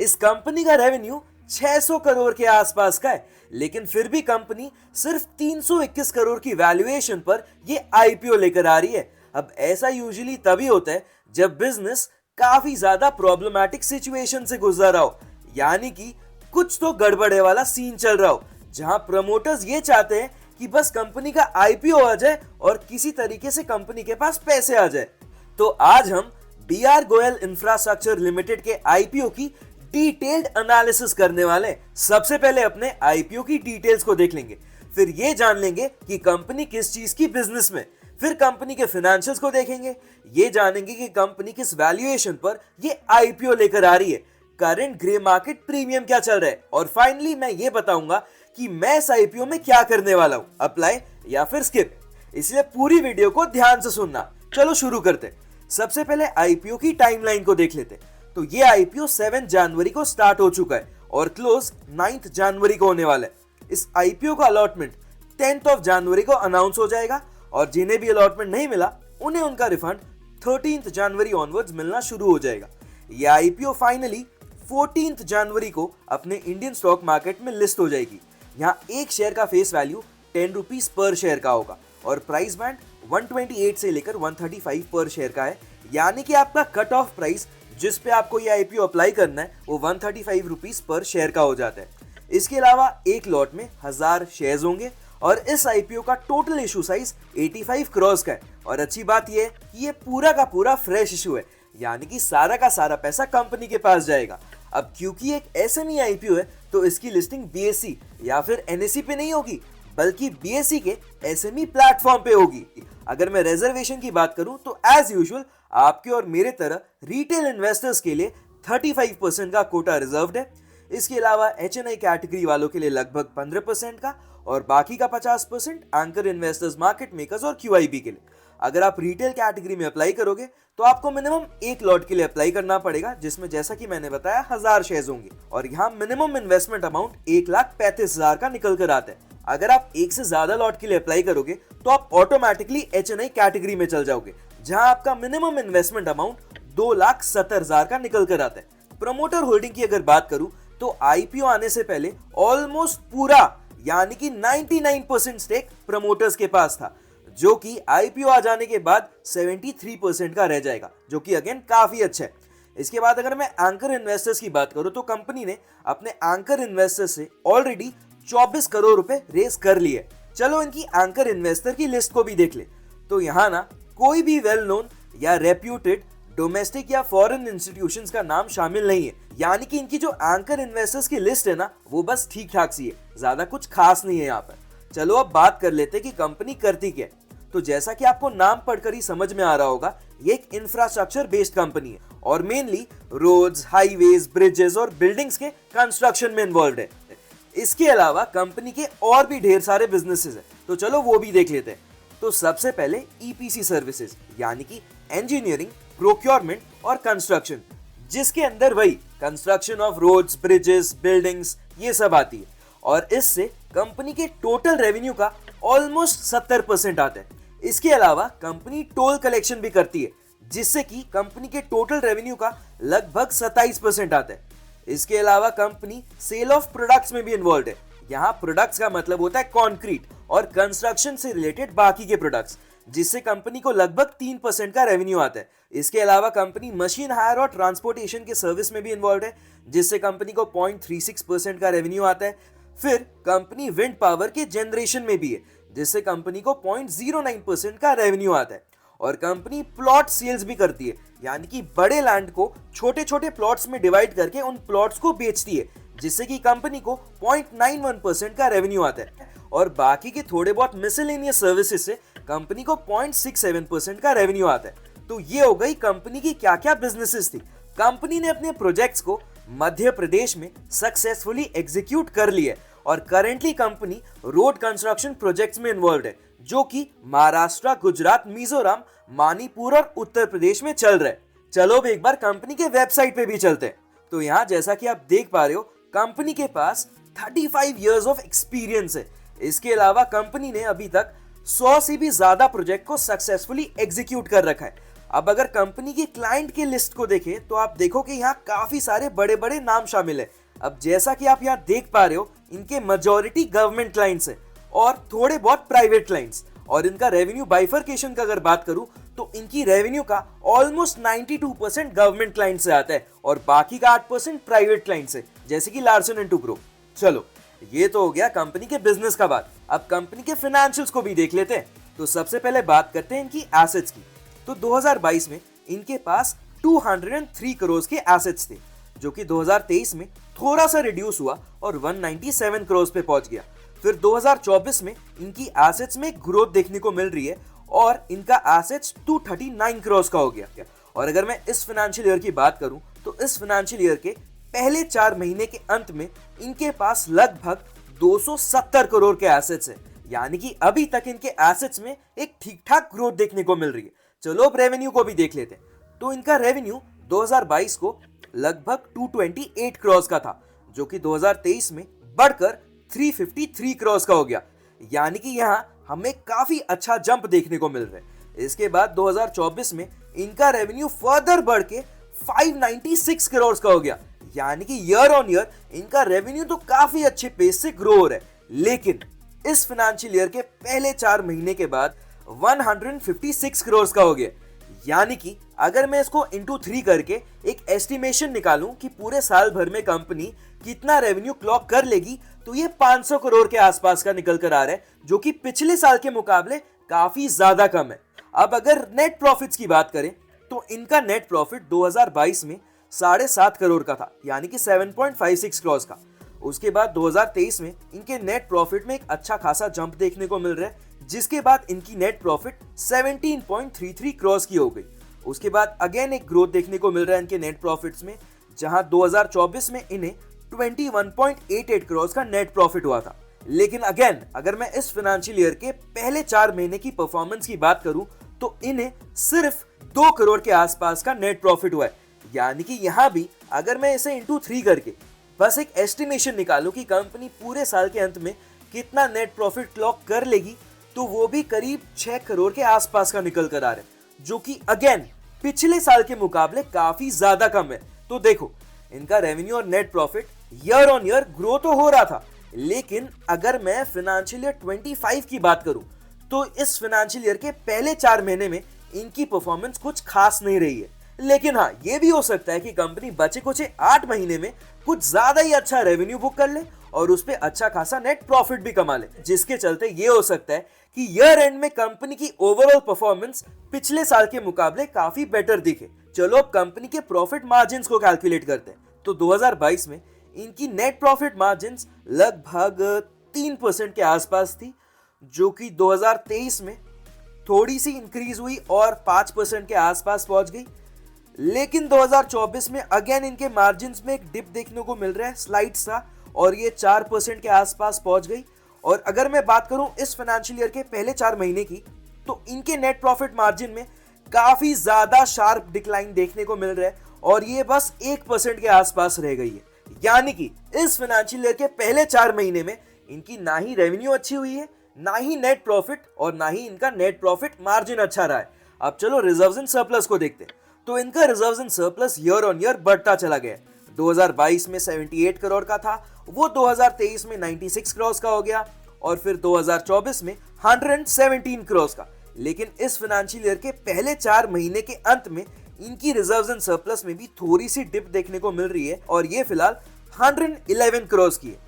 इस कंपनी का रेवेन्यू 600 करोड़ के आसपास का है, लेकिन फिर भी कंपनी सिर्फ 321 करोड़ की वैल्यूएशन पर ये आईपीओ लेकर आ रही है। अब ऐसा यूजुअली तभी होता है जब बिजनेस काफी ज्यादा प्रॉब्लमैटिक सिचुएशन से गुजर रहा हो, यानी कि कुछ तो गड़बड़े वाला सीन चल रहा हो, जहां प्रमोटर्स ये चाहते हैं कि बस कंपनी का आईपीओ आ जाए और किसी तरीके से कंपनी के पास पैसे आ जाए। तो आज हम बीआर गोयल इंफ्रास्ट्रक्चर लिमिटेड के आईपीओ की डिटेल्ड एनालिसिस करने वाले हैं। सबसे पहले अपने आईपीओ की डिटेल्स को देख लेंगे, फिर ये जान लेंगे कि कंपनी किस चीज की बिजनेस में, फिर कंपनी के फाइनेंशियल्स को देखेंगे, ये जानेंगे कि कंपनी किस वैल्यूएशन पर ये आईपीओ लेकर आ रही है, करंट ग्रे मार्केट प्रीमियम क्या चल रहा है, और फाइनली मैं ये बताऊंगा कि मैं इस आईपीओ में क्या करने वाला हूं, अप्लाई या फिर स्किप। इसलिए पूरी वीडियो को ध्यान से सुनना। चलो शुरू करते हैं। सबसे पहले आईपीओ की टाइमलाइन को देख लेते हैं। तो ये आईपीओ 7 जनवरी को स्टार्ट हो चुका है और क्लोज 9 जनवरी को होने वाला है। इस आईपीओ का अलॉटमेंट 10 जनवरी को अनाउंस हो जाएगा और जिन्हें भी अलॉटमेंट नहीं मिला उन्हें उनका रिफंड 13 जनवरी ऑनवर्ड्स मिलना शुरू हो जाएगा। ये आईपीओ फाइनली 14 जनवरी को अपने इंडियन स्टॉक मार्केट में लिस्ट हो जाएगी। यहाँ एक शेयर का face value 10 rupees per share का होगा और प्राइस बैंड 128 से लेकर 135 पर शेयर का है, यानी कि आपका कट ऑफ प्राइस जिस पे आपको ये आईपीओ अप्लाई करना है वो 135 रुपीज पर शेयर का हो जाता है। इसके अलावा एक लॉट में 1000 शेयर्स होंगे और इस आईपीओ का टोटल इशू साइज 85 करोड़ का है। और अच्छी बात यह है कि ये पूरा का पूरा फ्रेश इशू है, यानी कि सारा का सारा पैसा कंपनी के पास जाएगा। अब क्योंकि एक एसएमई आईपीओ है तो इसकी लिस्टिंग बीएसई या फिर एनएसई पे नहीं होगी, बल्कि बीएसई के एसएमई प्लेटफॉर्म पे होगी। अगर मैं रिजर्वेशन की बात करूं तो एज यूजुअल आपके और मेरे तरह रिटेल इन्वेस्टर्स के लिए 35% का कोटा रिजर्व्ड है। इसके अलावा एचएनआई कैटेगरी वालों के लिए लगभग 15% का और बाकी का 50% एंकर इन्वेस्टर्स, मार्केट मेकर्स और क्यूआईबी के लिए। अगर आप रिटेल कैटेगरी में अप्लाई करोगे तो आपको मिनिमम एक लॉट के लिए अप्लाई करना पड़ेगा, जिसमें जैसा कि मैंने बताया 1000 शेयर्स होंगे और यहाँ मिनिमम इन्वेस्टमेंट अमाउंट 1,35,000 का निकल कर आता है। अगर आप एक से ज्यादा लॉट के लिए अप्लाई करोगे तो आप ऑटोमेटिकली एचएनआई कैटेगरी में चल जाओगे, जहां आपका मिनिमम इन्वेस्टमेंट अमाउंट 2,70,000 का निकल कर आता है। प्रमोटर होल्डिंग की अगर बात करूं तो आईपीओ आने से पहले ऑलमोस्ट पूरा यानी कि 99% स्टेक प्रमोटर्स के पास था, जो कि आईपीओ आ जाने के बाद 73% का रह जाएगा, जो कि अगेन काफी अच्छा है। इसके बाद अगर मैं एंकर इन्वेस्टर्स की बात करूं तो कंपनी ने अपने एंकर इन्वेस्टर्स से ऑलरेडी 24 करोड़ रुपए रेस कर लिए। चलो इनकी एंकर इन्वेस्टर की लिस्ट को भी देख ले। तो यहाँ ना कोई भी वेल नोन या रेप्यूटेड डोमेस्टिक या फॉरेन इंस्टीट्यूशंस का नाम शामिल नहीं है, यानी कि इनकी जो एंकर इन्वेस्टर्स की लिस्ट है ना वो बस ठीक ठाक सी है, ज्यादा कुछ खास नहीं है यहाँ पर। चलो अब बात कर लेते हैं कि कंपनी करती क्या है। तो जैसा कि आपको नाम पढ़कर ही समझ में आ रहा होगा, ये एक इंफ्रास्ट्रक्चर बेस्ड कंपनी है और मेनली रोड्स, हाईवेज, ब्रिजेस और बिल्डिंग्स के कंस्ट्रक्शन में इन्वॉल्व है। इसके अलावा कंपनी के और भी ढेर सारे बिजनेसेस हैं, तो चलो वो भी देख लेते हैं। तो सबसे पहले ईपीसी सर्विसेज, यानी कि इंजीनियरिंग, प्रोक्योरमेंट और कंस्ट्रक्शन, जिसके अंदर वही construction of roads, bridges, buildings ये सब आती है और इससे कंपनी के टोटल रेवेन्यू का ऑलमोस्ट 70% आता है। इसके अलावा कंपनी टोल कलेक्शन भी करती है, जिससे कि कंपनी के टोटल रेवेन्यू का लगभग 27% आता है। इसके अलावा कंपनी सेल ऑफ प्रोडक्ट्स में भी इन्वॉल्व है। यहाँ प्रोडक्ट्स का मतलब होता है कंक्रीट और कंस्ट्रक्शन से रिलेटेड बाकी के प्रोडक्ट्स, जिससे कंपनी को लगभग 3% का रेवेन्यू आता है। इसके अलावा कंपनी मशीन हायर और ट्रांसपोर्टेशन के सर्विस में भी इन्वॉल्व है, जिससे कंपनी को 0.36% का रेवेन्यू आता है। फिर कंपनी विंड पावर के जनरेशन में भी है, जिससे कंपनी को 0.09% का रेवेन्यू आता है। और कंपनी प्लॉट सेल्स भी करती है, यानी कि बड़े लैंड को छोटे छोटे प्लॉट्स में डिवाइड करके उन प्लॉट्स को बेचती है, जिससे कि कंपनी को 0.91% का रेवेन्यू आता है। और बाकी के थोड़े बहुत मिसलेनियस सर्विसेज से कंपनी को 0.67% का रेवेन्यू आता है। तो ये हो गई कंपनी की क्या क्या बिजनेसेस थी। कंपनी ने अपने प्रोजेक्ट्स को मध्य प्रदेश में सक्सेसफुली एग्जीक्यूट कर लिया और currently company road construction projects में इन्वॉल्व है, जो कि महाराष्ट्र, गुजरात, मिजोरम, मणिपुर और उत्तर प्रदेश में चल रहा है। चलो अब एक बार कंपनी के वेबसाइट पे भी चलते हैं। तो यहाँ जैसा कि आप देख पा रहे हो, कंपनी के पास 35 इयर्स ऑफ एक्सपीरियंस है। इसके अलावा कंपनी ने अभी तक 100 से भी ज्यादा प्रोजेक्ट को सक्सेसफुली एग्जीक्यूट कर रखा है। अब अगर कंपनी की क्लाइंट की लिस्ट को देखें तो आप देखो कि यहाँ काफी सारे बड़े बड़े नाम शामिल है। अब जैसा कि आप यहाँ देख पा रहे हो, इनके मेजॉरिटी गवर्नमेंट क्लाइंट्स है और थोड़े बहुत प्राइवेट क्लाइंट्स। और इनका रेवेन्यू बाइफरकेशन का अगर बात करूं तो इनकी रेवेन्यू का ऑलमोस्ट 92% गवर्नमेंट क्लाइंट से आता है और बाकी का 8% प्राइवेट क्लाइंट से, जैसे कि लार्सन एंड टुब्रो। चलो, ये तो हो गया कंपनी के बिजनेस का बात। अब कंपनी के फाइनेंशियल्स को भी देख लेते हैं। तो सबसे पहले बात करते हैं इनकी एसेट्स की। तो 2022 में इनके पास 203 करोड़ के एसेट्स थे, जो कि 2023 में थोड़ा सा रिड्यूस हुआ और 197 करोड़ पे पहुंच गया। फिर 2024 में इनकी एसेट्स में ग्रोथ देखने को मिल रही है और इनका एसेट्स 239 करोड़ का हो गया। और अगर मैं इस फाइनेंशियल ईयर की बात करूं तो इस फाइनेंशियल ईयर के पहले 4 महीने के अंत में इनके पास लगभग 270 करोड़ के एसेट्स है, यानी कि अभी तक इनके एसेट्स में एक ठीक ठाक ग्रोथ देखने को मिल रही है। चलो अब रेवेन्यू को भी देख लेते हैं। तो इनका रेवेन्यू 2022 को लगभग 228 करोड़ का था, जो कि 2023 में बढ़कर 353 करोड़ का हो गया, यानी कि यहाँ हमें काफी अच्छा जंप देखने को मिल रहा है। इसके बाद 2024 में इनका रेवेन्यू फर्दर बढ़ के 596 करोड़ का हो गया, यानी कि ईयर ऑन ईयर इनका रेवेन्यू तो काफी अच्छे पेस से ग्रो हो रहा है। लेकिन इस फाइनेंशियल ईयर के पहले 4 महीने के बाद 156 करोड़ का हो गया, यानी कि अगर मैं इसको इंटू 3 करके एक एस्टिमेशन निकालूं कि पूरे साल भर में कंपनी कितना रेवेन्यू क्लॉक कर लेगी, तो ये 500 करोड़ के आसपास का निकल कर आ रहा है, जो कि पिछले साल के मुकाबले काफी ज्यादा कम है। अब अगर नेट प्रॉफिट्स की बात करें तो इनका नेट प्रॉफिट 2022 में 7.5 करोड़ का था, यानी कि 7.56 करोड़ का। उसके बाद 2023 में इनके नेट प्रॉफिट में एक अच्छा खासा जंप देखने को मिल रहा है, जिसके बाद इनकी नेट प्रॉफिट 17.33 करोड़ की हो गई। उसके बाद अगेन एक ग्रोथ देखने को मिल रहा है इनके नेट प्रॉफिट्स में, जहां 2024 में इन्हें 21.88 करोड़ का नेट प्रॉफिट हुआ था। लेकिन अगेन अगर मैं इस फाइनेंशियल ईयर के पहले 4 महीने की परफॉर्मेंस की बात करूं तो इन्हें सिर्फ 2 करोड़ के आसपास का नेट प्रॉफिट हुआ है, यानी कि यहां भी अगर मैं इसे इंटू 3 करके बस एक एस्टिमेशन निकालूं कि कंपनी पूरे साल के अंत में कितना नेट प्रॉफिट क्लॉक कर लेगी, तो वो भी करीब 6 करोड़ के आसपास का निकल कर आ रहा है, जो कि अगेन पिछले साल के मुकाबले काफी ज्यादा कम है। तो देखो, इनका रेवेन्यू और net profit year on year grow तो हो रहा था, लेकिन अगर मैं फाइनेंशियल ईयर 25 की बात करूं तो इस फाइनेंशियल ईयर के पहले 4 महीने में इनकी परफॉर्मेंस कुछ खास नहीं रही है। लेकिन हाँ, ये भी हो सकता है कि कंपनी बचे कुछ 8 महीने में कुछ ज्यादा ही अच्छा रेवेन्यू बुक कर ले और उस पे अच्छा खासा नेट प्रॉफिट भी कमा ले, जिसके चलते ये हो सकता है कि ईयर एंड में कंपनी की ओवरऑल परफॉर्मेंस पिछले साल के मुकाबले काफी बेटर दिखे। चलो अब कंपनी के प्रॉफिट मार्जिन्स को कैलकुलेट करते हैं। तो 2022 में इनकी नेट प्रॉफिट मार्जिन्स लगभग 3% के आसपास थी, जो कि 2023 में थोड़ी सी इंक्रीज हुई और 5% के आसपास पहुंच गई। लेकिन 2024 में अगेन इनके मार्जिन्स में एक डिप देखने को मिल रहा है, स्लाइड सा, और ये 4% के आसपास पहुंच गई। और अगर मैं बात करूं इस फाइनेंशियल ईयर के पहले 4 महीने की, तो इनके नेट प्रॉफिट मार्जिन में काफी ज्यादा शार्प डिक्लाइन देखने को मिल रहा है और ये बस 1% के आसपास रह गई है, यानी कि इस फाइनेंशियल ईयर के पहले 4 महीने में इनकी ना ही रेवेन्यू अच्छी हुई है, ना ही नेट प्रॉफिट, और ना ही इनका नेट प्रॉफिट मार्जिन अच्छा रहा है। अब चलो रिजर्व्स एंड सरप्लस को देखते हैं। तो इनका reserves and surplus year on year बढ़ता चला गया। 2022 में 78 करोड़ का था, वो 2023 में 96 करोड़ का हो गया और फिर 2024 में 117 करोड़ का। लेकिन इस फाइनेंशियल ईयर के पहले 4 महीने के अंत में इनकी रिजर्व्स एंड सरप्लस में भी थोड़ी सी डिप देखने को मिल रही है और ये फिलहाल 111 करोड़ की है।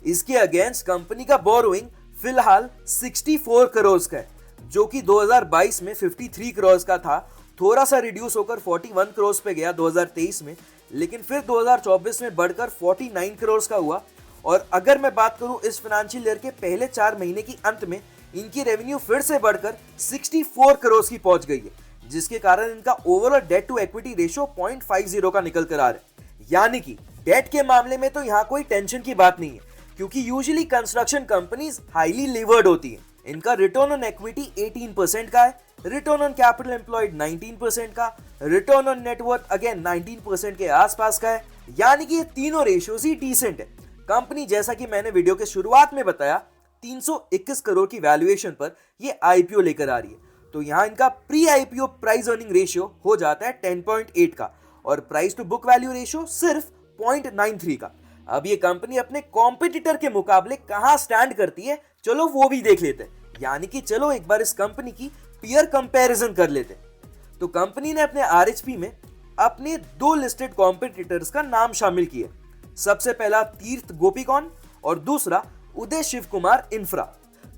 इसके अगेंस्ट कंपनी का बोरोइंग फिलहाल 64 करोड़ का है, जो कि 2022 में 53 करोड़ का था, थोड़ा सा रिड्यूस होकर 41 करोड़ पे गया 2023 में, लेकिन फिर 2024 में बढ़कर 49 करोड़ का हुआ। और अगर मैं बात करूं इस फाइनेंशियल ईयर के पहले 4 महीने की अंत में इनकी रेवेन्यू फिर से बढ़कर 64 करोड़ की पहुंच गई है, जिसके कारण इनका overall debt to equity ratio 0.50 का निकल कर आ रहा है। यानी कि डेट के मामले में तो यहाँ कोई टेंशन की बात नहीं है, क्योंकि usually construction companies highly levered होती है। इनका रिटर्न ऑन इक्विटी 18% का है, रिटर्न ऑन कैपिटल एम्प्लॉयड 19% का, रिटर्न ऑन नेटवर्थ अगेन 19% के आसपास का है, यानी कि ये तीनों रेशियोज ही डिसेंट है। कंपनी जैसा कि मैंने वीडियो के शुरुआत में बताया 321 करोड़ की वैल्यूएशन पर ये आईपीओ लेकर आ रही है। तो यहाँ इनका pre IPO price earning ratio हो जाता है 10.8 का और price to book value ratio सिर्फ 0.93 का। अब ये कंपनी अपने कॉम्पिटिटर के मुकाबले कहां स्टैंड करती है, चलो वो भी देख लेते हैं। यानी कि चलो एक बार इस कंपनी की पीयर कंपैरिजन कर लेते हैं। तो कंपनी ने अपने आरएचपी में अपने 2 लिस्टेड कॉम्पिटिटर्स का नाम शामिल किए। सबसे पहला तीर्थ गोपीकॉन और दूसरा उदय शिव कुमार इंफ्रा।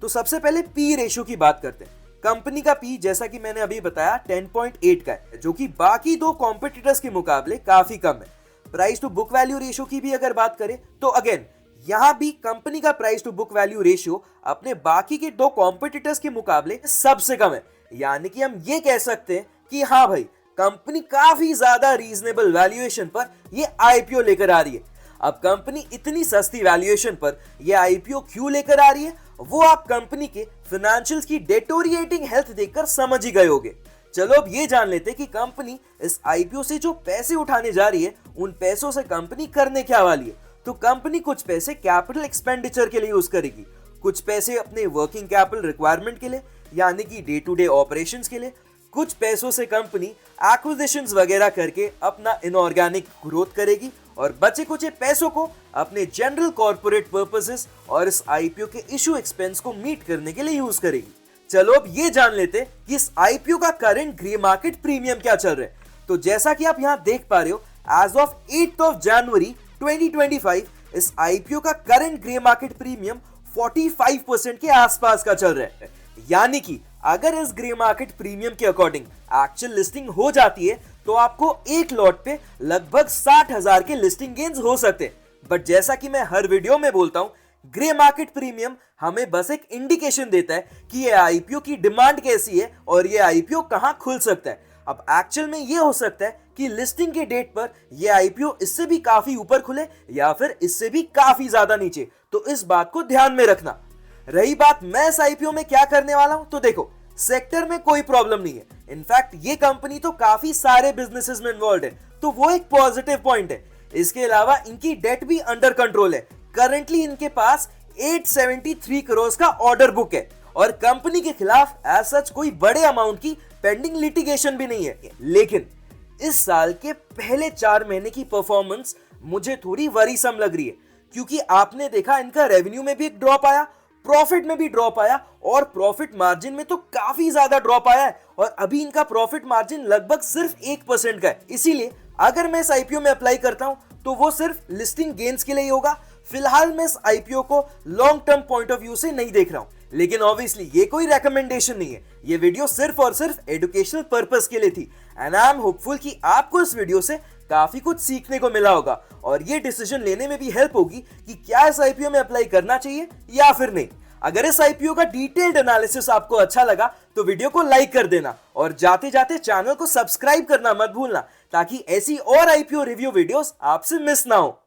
तो सबसे पहले पी रेशियो की बात करते हैं। कंपनी का पी जैसा कि मैंने अभी बताया 10.8 का है, जो कि बाकी 2 कॉम्पिटिटर्स के मुकाबले काफी कम है। Price to book value ratio की भी अगर बात करें तो अगेन यहां भी कंपनी का price to book value ratio अपने बाकी के 2 कॉम्पिटिटर्स के मुकाबले सबसे कम है। यानी कि हम ये कह सकते हैं कि हाँ भाई, कंपनी काफी ज्यादा रीजनेबल वैल्यूएशन पर ये आईपीओ लेकर आ रही है। अब कंपनी इतनी सस्ती वैल्यूएशन पर ये आईपीओ क्यों लेकर आ रही है, वो आप कंपनी के फाइनेंशियल्स की डेटोरिएटिंग हेल्थ देखकर समझ ही गए होंगे। चलो अब ये जान लेते हैं कि कंपनी इस आईपीओ से जो पैसे उठाने जा रही है, उन पैसों से कंपनी करने क्या वाली है। तो कंपनी कुछ पैसे कैपिटल एक्सपेंडिचर के लिए यूज करेगी, कुछ पैसे अपने वर्किंग कैपिटल रिक्वायरमेंट के लिए यानी कि डे टू डे ऑपरेशंस के लिए, कुछ पैसों से कंपनी एक्विजिशंस वगैरह करके अपना इनऑर्गेनिक ग्रोथ करेगी और बचे कुछ पैसों को अपने जनरल कॉर्पोरेट पर्पसेस और इस आईपीओ के इशू एक्सपेंस को मीट करने के लिए यूज करेगी। चलो अब ये जान लेते हैं कि इस आईपीओ का करंट ग्रे मार्केट प्रीमियम क्या चल रहा है। तो जैसा कि आप यहाँ देख पा रहे हो, एज ऑफ 8 जनवरी 2025 इस आईपीओ का करंट ग्रे मार्केट प्रीमियम 45% के आसपास का चल रहा है। यानी कि अगर इस ग्रे मार्केट प्रीमियम के अकॉर्डिंग एक्चुअल लिस्टिंग हो जाती है तो आपको एक लॉट पे लगभग 60,000 के लिस्टिंग गेन्स हो सकते हैं। बट जैसा कि मैं हर वीडियो में बोलता हूं, ग्रे मार्केट प्रीमियम हमें बस एक इंडिकेशन देता है कि ये आईपीओ की डिमांड कैसी है और ये आईपीओ कहां खुल सकता है। अब एक्चुअल में ये हो सकता है कि लिस्टिंग के डेट पर ये आईपीओ इससे भी काफी ऊपर खुले या फिर इससे भी काफी ज्यादा नीचे, तो इस बात को ध्यान में रखना। रही बात मैं इस आईपीओ में क्या करने वाला हूं, तो देखो सेक्टर में कोई प्रॉब्लम नहीं है। इनफैक्ट ये कंपनी तो काफी सारे बिजनेसेस में इन्वॉल्व है, तो वो एक पॉजिटिव पॉइंट है। इसके अलावा इनकी डेट भी अंडर कंट्रोल है। करंटली इनके पास 873 करोड़ का ऑर्डर बुक है और कंपनी के खिलाफ एज सच कोई बड़े अमाउंट की पेंडिंग लिटिगेशन भी नहीं है। लेकिन इस साल के पहले 4 महीने की परफॉर्मेंस मुझे थोड़ी वरीसम लग रही है, क्योंकि आपने देखा इनका रेवेन्यू में भी एक ड्रॉप आया, प्रॉफिट में भी ड्रॉप आया और प्रॉफिट मार्जिन में तो काफी ज्यादा ड्रॉप आया है और अभी इनका प्रॉफिट मार्जिन लगभग सिर्फ 1% का है। इसीलिए अगर मैं इस आईपीओ में अप्लाई करता हूं तो वो सिर्फ लिस्टिंग गेन्स के लिए ही होगा। फिलहाल मैं इस आईपीओ को long term point of view से नहीं देख रहा हूं, लेकिन ऑब्वियसली ये कोई रेकमेंडेशन नहीं है। ये वीडियो सिर्फ और सिर्फ एजुकेशनल पर्पस के लिए थी एंड आई एम होपफुल कि आपको इस वीडियो से काफी कुछ सीखने को मिला होगा और ये डिसीजन लेने में भी हेल्प होगी कि क्या इस आईपीओ में अप्लाई करना चाहिए या फिर नहीं। अगर इस आईपीओ का डिटेल्ड एनालिसिस आपको अच्छा लगा तो वीडियो को लाइक कर देना और जाते जाते चैनल को सब्सक्राइब करना मत भूलना, ताकि ऐसी और आईपीओ रिव्यू वीडियोस आपसे मिस ना हो।